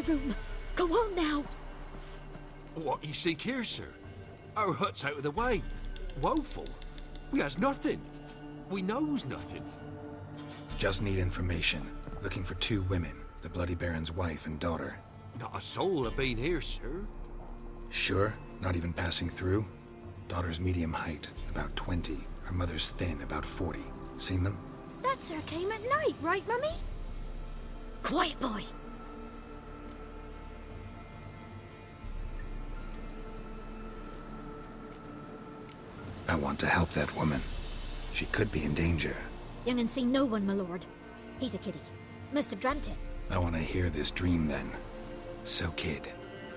the room. Go on now. What you seek here, sir? Our hut's out of the way. Woeful. We has nothing. We knows nothing. Just need information. Looking for 2 women, the Bloody Baron's wife and daughter. Not a soul have been here, sir. Sure? Not even passing through? Daughter's medium height, about 20. Her mother's thin, about 40. Seen them? That sir came at night, right, Mummy? Quiet, boy. I want to help that woman. She could be in danger. Young and seen no one, my lord. He's a kiddie. Must have dreamt it. I want to hear this dream then. So, kid,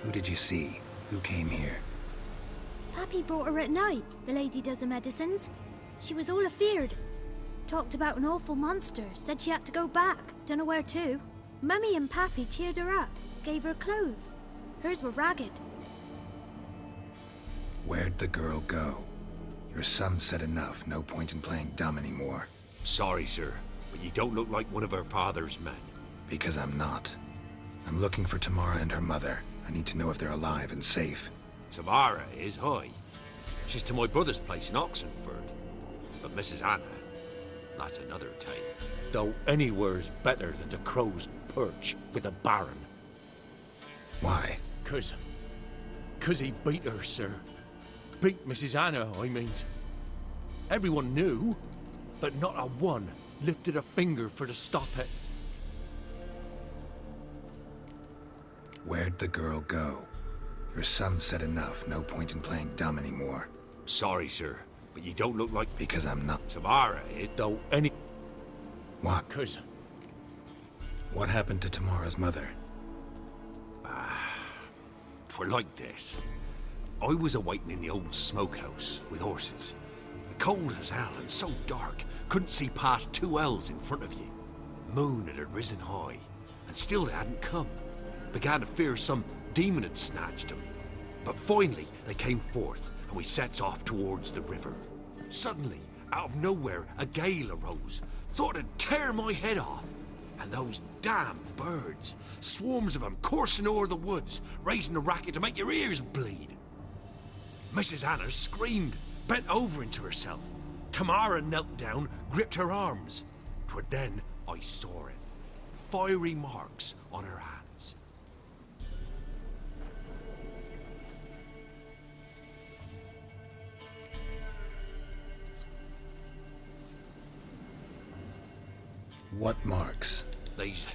who did you see? Who came here? Pappy brought her at night, the lady does the medicines. She was all afeared. Talked about an awful monster, said she had to go back, dunno where to. Mummy and Pappy cheered her up, gave her clothes. Hers were ragged. Where'd the girl go? Your son said enough, no point in playing dumb anymore. Sorry, sir, but you don't look like one of her father's men. Because I'm not. I'm looking for Tomara and her mother. I need to know if they're alive and safe. Tomara is high. She's to my brother's place in Oxenford. But Mrs. Anna, that's another tale. Though anywhere's better than the crow's perch with a baron. Why? Cause he beat her, sir. Beat Mrs. Anna, I mean. Everyone knew, but not a one lifted a finger for to stop it. Where'd the girl go? Your son said enough, no point in playing dumb anymore. Sorry, sir, but you don't look like... Because I'm not. Tomara, though any... What? Cause... What happened to Tomara's mother? Twere like this. I was awaiting in the old smokehouse with horses. Cold as hell and so dark, couldn't see past 2 ells in front of you. Moon had risen high, and still they hadn't come. Began to fear some demon had snatched them. But finally they came forth, and we sets off towards the river. Suddenly, out of nowhere, a gale arose. Thought it'd tear my head off. And those damn birds, swarms of them coursing o'er the woods, raising a racket to make your ears bleed. Mrs. Anna screamed, bent over into herself. Tomara knelt down, gripped her arms. 'Twere then I saw it. Fiery marks on her hands. What marks? These,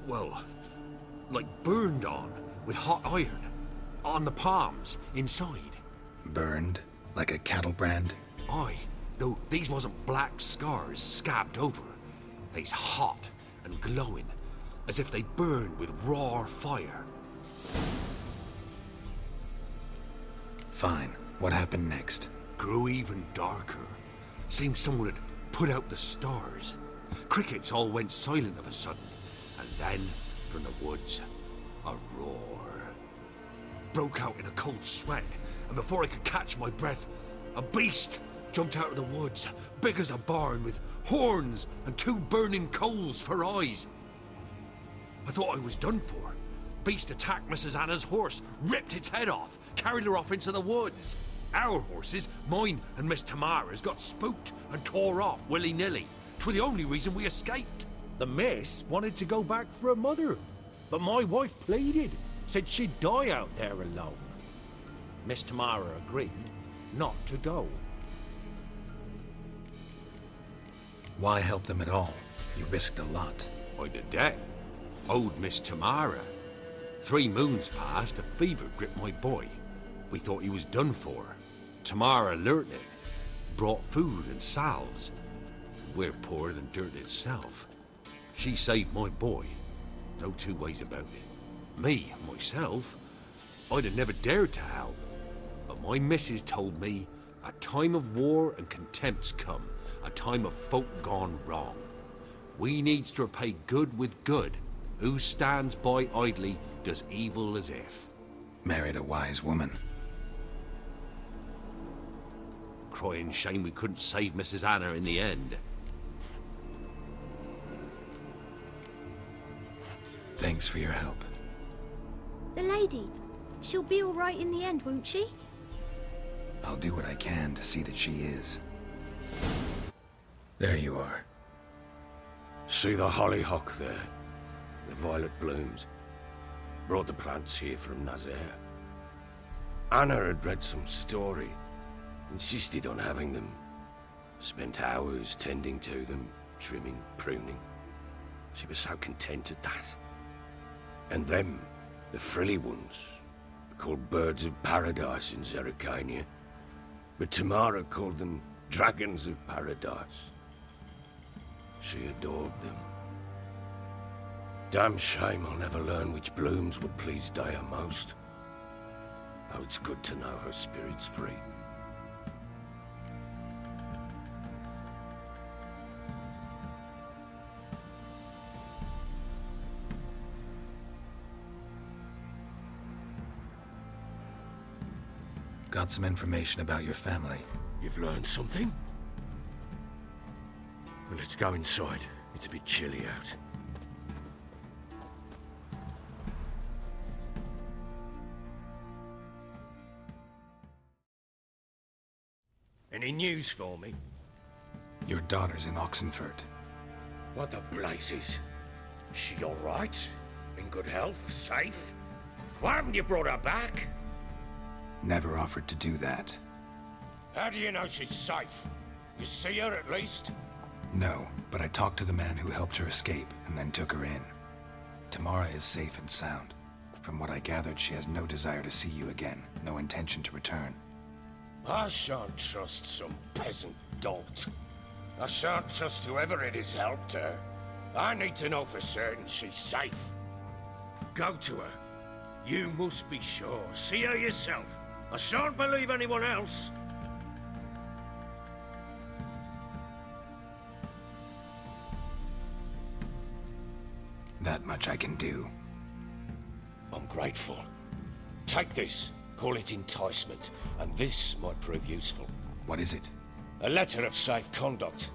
well, like burned on with hot iron. On the palms, inside. Burned? Like a cattle brand? Aye, though these wasn't black scars scabbed over. They's hot and glowing, as if they burned with raw fire. Fine. What happened next? Grew even darker. Seemed someone had put out the stars. Crickets all went silent of a sudden, and then, from the woods, a roar. Broke out in a cold sweat, and before I could catch my breath, a beast jumped out of the woods, big as a barn, with horns and 2 burning coals for eyes. I thought I was done for. Beast attacked Mrs. Anna's horse, ripped its head off, carried her off into the woods. Our horses, mine and Miss Tomara's, got spooked and tore off willy-nilly. 'Twere the only reason we escaped. The miss wanted to go back for her mother, but my wife pleaded, said she'd die out there alone. Miss Tomara agreed not to go. Why help them at all? You risked a lot. I'd a debt. Owed Miss Tomara. 3 moons passed, a fever gripped my boy. We thought he was done for. Tomara learnt it. Brought food and salves. We're poorer than dirt itself. She saved my boy. No 2 ways about it. Me, myself, I'd have never dared to help. But my missus told me a time of war and contempt's come, a time of folk gone wrong. We needs to repay good with good. Who stands by idly does evil as if. Married a wise woman. Crying shame we couldn't save Mrs. Anna in the end. Thanks for your help. The lady. She'll be all right in the end, won't she? I'll do what I can to see that she is. There you are. See the hollyhock there? The violet blooms. Brought the plants here from Nazaire. Anna had read some story. Insisted on having them. Spent hours tending to them, trimming, pruning. She was so content at that. And them, the frilly ones, called birds of paradise in Zerrikania. But Tomara called them dragons of paradise. She adored them. Damn shame I'll never learn which blooms would please Dea most. Though it's good to know her spirit's free. Got some information about your family. You've learned something? Well, let's go inside. It's a bit chilly out. Any news for me? Your daughter's in Oxenfurt. What the blazes? Is she all right? In good health? Safe? Why haven't you brought her back? Never offered to do that. How do you know she's safe? You see her at least? No, but I talked to the man who helped her escape and then took her in. Tamara is safe and sound. From what I gathered, she has no desire to see you again, no intention to return. I shan't trust some peasant dolt. I shan't trust whoever it is helped her. I need to know for certain she's safe. Go to her. You must be sure. See her yourself. I shan't believe anyone else. That much I can do. I'm grateful. Take this. Call it enticement, and this might prove useful. What is it? A letter of safe conduct.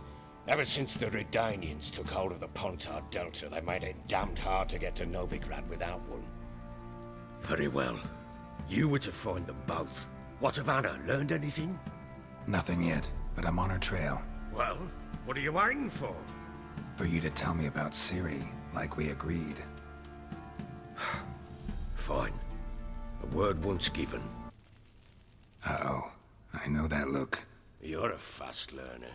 Ever since the Redanians took hold of the Pontar Delta, they made it damned hard to get to Novigrad without one. Very well. You were to find them both. What of Anna? Learned anything? Nothing yet, but I'm on her trail. Well, what are you waiting for? For you to tell me about Ciri, like we agreed. Fine. A word once given. Uh-oh. I know that look. You're a fast learner.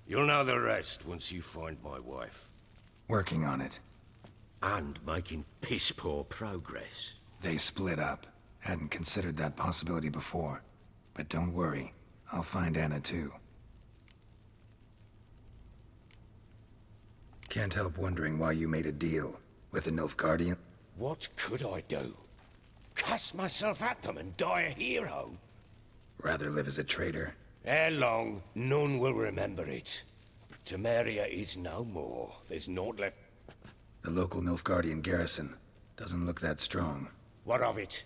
You'll know the rest once you find my wife. Working on it. And making piss-poor progress. They split up. Hadn't considered that possibility before. But don't worry. I'll find Anna too. Can't help wondering why you made a deal with the Nilfgaardian. What could I do? Cast myself at them and die a hero? Rather live as a traitor. Ere long, none will remember it. Temeria is no more. There's naught left. The local Nilfgaardian garrison doesn't look that strong. What of it?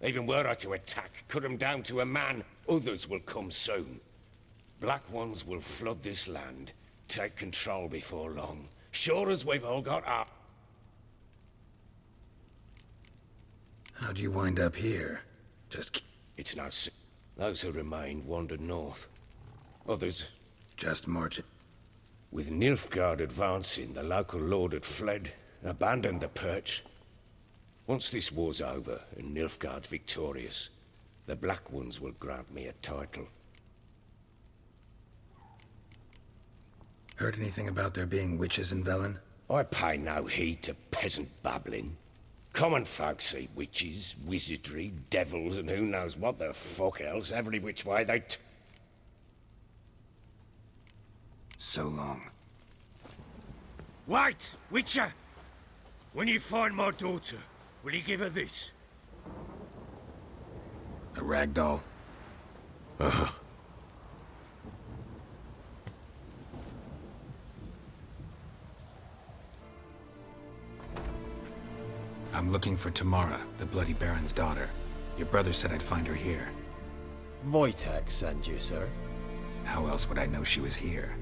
Even were I to attack, cut them down to a man, others will come soon. Black ones will flood this land, take control before long. Sure as we've all got up. How'd you wind up here? Just... It's no secret. Those who remained wandered north. Others... just marching. With Nilfgaard advancing, the local lord had fled, abandoned the perch. Once this war's over and Nilfgaard's victorious, the Black Ones will grant me a title. Heard anything about there being witches in Velen? I pay no heed to peasant babbling. Common folk see witches, wizardry, devils, and who knows what the fuck else, every which way they So long. Wait! Witcher! When you find my daughter, will you give her this? A ragdoll? Uh-huh. I'm looking for Tomara, the Bloody Baron's daughter. Your brother said I'd find her here. Wojtek sent you, sir. How else would I know she was here?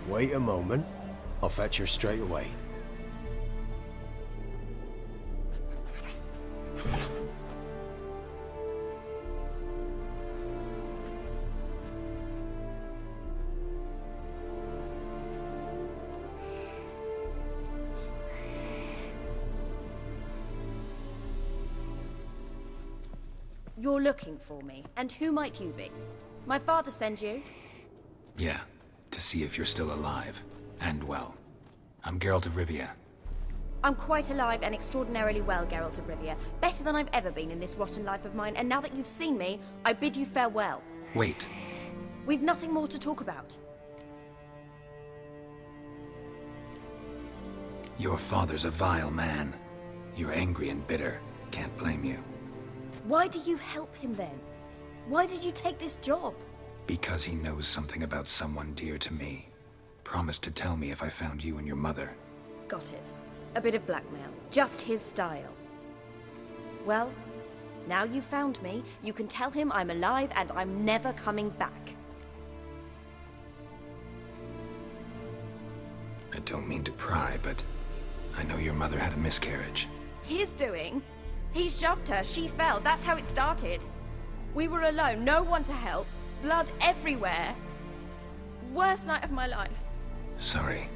Wait a moment. I'll fetch her straight away. You're looking for me, and who might you be? My father sent you? Yeah, to see if you're still alive. And well. I'm Geralt of Rivia. I'm quite alive and extraordinarily well, Geralt of Rivia. Better than I've ever been in this rotten life of mine, and now that you've seen me, I bid you farewell. Wait. We've nothing more to talk about. Your father's a vile man. You're angry and bitter. Can't blame you. Why do you help him then? Why did you take this job? Because he knows something about someone dear to me. Promised to tell me if I found you and your mother. Got it. A bit of blackmail. Just his style. Well, now you've found me, you can tell him I'm alive and I'm never coming back. I don't mean to pry, but I know your mother had a miscarriage. His doing? He shoved her, she fell, that's how it started. We were alone, no one to help, blood everywhere. Worst night of my life. Sorry.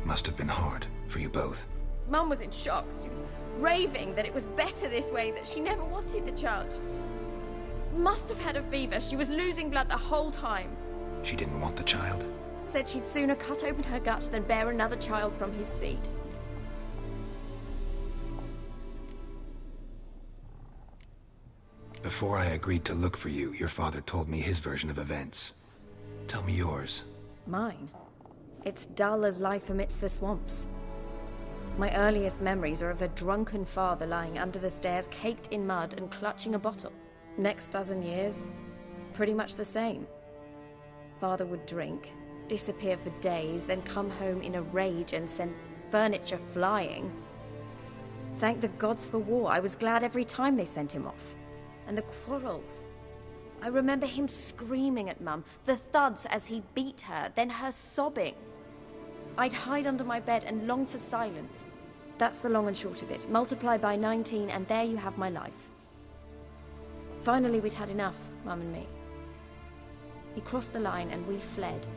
Must have been hard for you both. Mum was in shock. She was raving that it was better this way, that she never wanted the child. Must have had a fever. She was losing blood the whole time. She didn't want the child? Said she'd sooner cut open her gut than bear another child from his seed. Before I agreed to look for you, your father told me his version of events. Tell me yours. Mine? It's dull as life amidst the swamps. My earliest memories are of a drunken father lying under the stairs, caked in mud and clutching a bottle. Next dozen years, pretty much the same. Father would drink, disappear for days, then come home in a rage and send furniture flying. Thank the gods for war. I was glad every time they sent him off. And the quarrels. I remember him screaming at Mum, the thuds as he beat her, then her sobbing. I'd hide under my bed and long for silence. That's the long and short of it. Multiply by 19 and there you have my life. Finally we'd had enough, Mum and me. He crossed the line and we fled.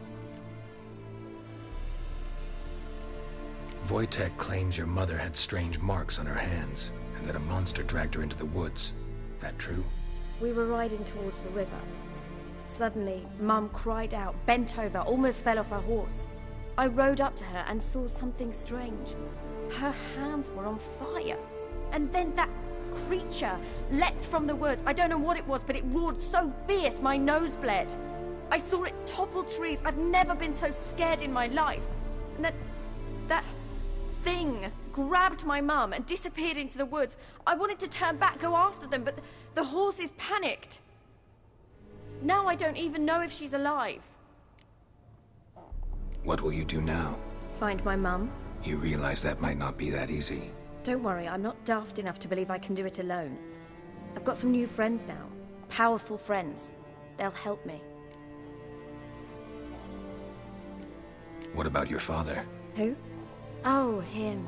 Wojtek claims your mother had strange marks on her hands, and that a monster dragged her into the woods. That true? We were riding towards the river. Suddenly, Mum cried out, bent over, almost fell off her horse. I rode up to her and saw something strange. Her hands were on fire. And then that creature leapt from the woods. I don't know what it was, but it roared so fierce my nose bled. I saw it topple trees. I've never been so scared in my life. And that thing grabbed my mum and disappeared into the woods. I wanted to turn back, go after them, but the horses panicked. Now I don't even know if she's alive. What will you do now? Find my mum. You realize that might not be that easy. Don't worry, I'm not daft enough to believe I can do it alone. I've got some new friends now. Powerful friends. They'll help me. What about your father? Who? Oh, him.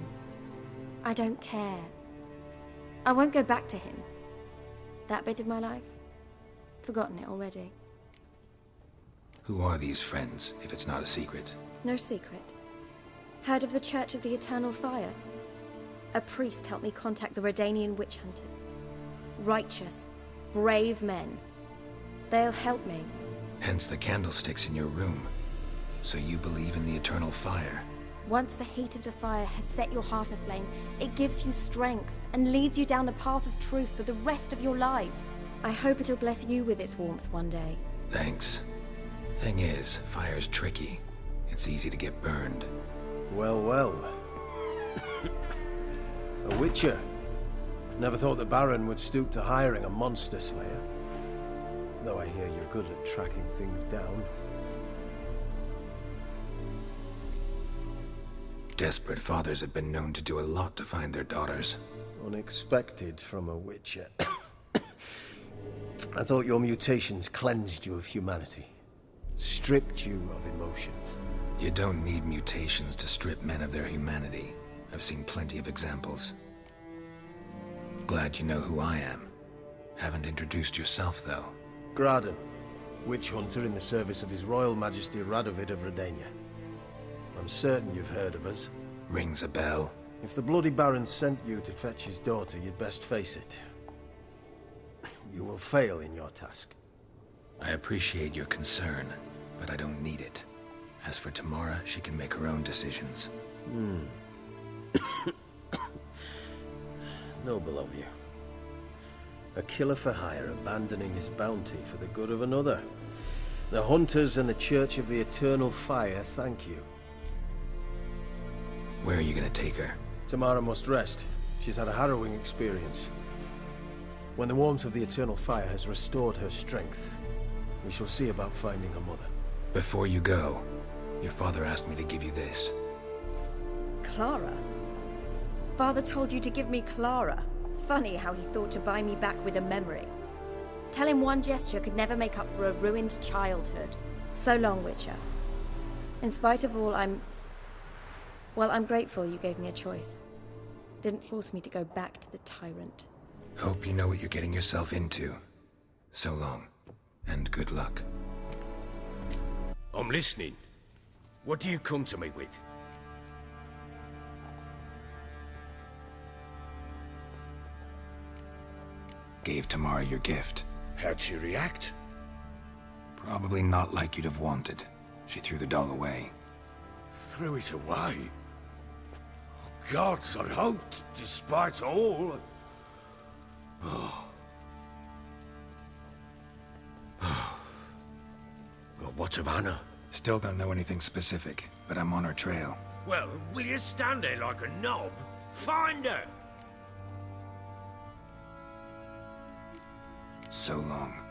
I don't care. I won't go back to him. That bit of my life? Forgotten it already. Who are these friends, if it's not a secret? No secret. Heard of the Church of the Eternal Fire? A priest helped me contact the Redanian witch hunters. Righteous, brave men. They'll help me. Hence the candlesticks in your room. So you believe in the eternal fire? Once the heat of the fire has set your heart aflame, it gives you strength and leads you down the path of truth for the rest of your life. I hope it'll bless you with its warmth one day. Thanks. Thing is, fire's tricky. It's easy to get burned. Well, well. A witcher. Never thought the Baron would stoop to hiring a monster slayer. Though I hear you're good at tracking things down. Desperate fathers have been known to do a lot to find their daughters. Unexpected from a witcher. I thought your mutations cleansed you of humanity. Stripped you of emotions. You don't need mutations to strip men of their humanity. I've seen plenty of examples. Glad you know who I am. Haven't introduced yourself, though. Graden, witch hunter in the service of His Royal Majesty Radovid of Redania. I'm certain you've heard of us. Rings a bell. If the Bloody Baron sent you to fetch his daughter, you'd best face it. you will fail in your task. I appreciate your concern, but I don't need it. As for Tomara, she can make her own decisions. Noble of you. A killer for hire abandoning his bounty for the good of another. The Hunters and the Church of the Eternal Fire thank you. Where are you gonna take her? Tomara must rest. She's had a harrowing experience. When the warmth of the Eternal Fire has restored her strength, we shall see about finding her mother. Before you go, your father asked me to give you this. Clara? Father told you to give me Clara. Funny how he thought to buy me back with a memory. Tell him one gesture could never make up for a ruined childhood. So long, Witcher. In spite of all, I'm grateful you gave me a choice. Didn't force me to go back to the tyrant. Hope you know what you're getting yourself into. So long, and good luck. I'm listening. What do you come to me with? Gave Tomara your gift. How'd she react? Probably not like you'd have wanted. She threw the doll away. Threw it away? Oh, gods, I hoped, despite all. Well, what of Anna? Still don't know anything specific, but I'm on her trail. Well, will you stand there like a knob? Find her! So long.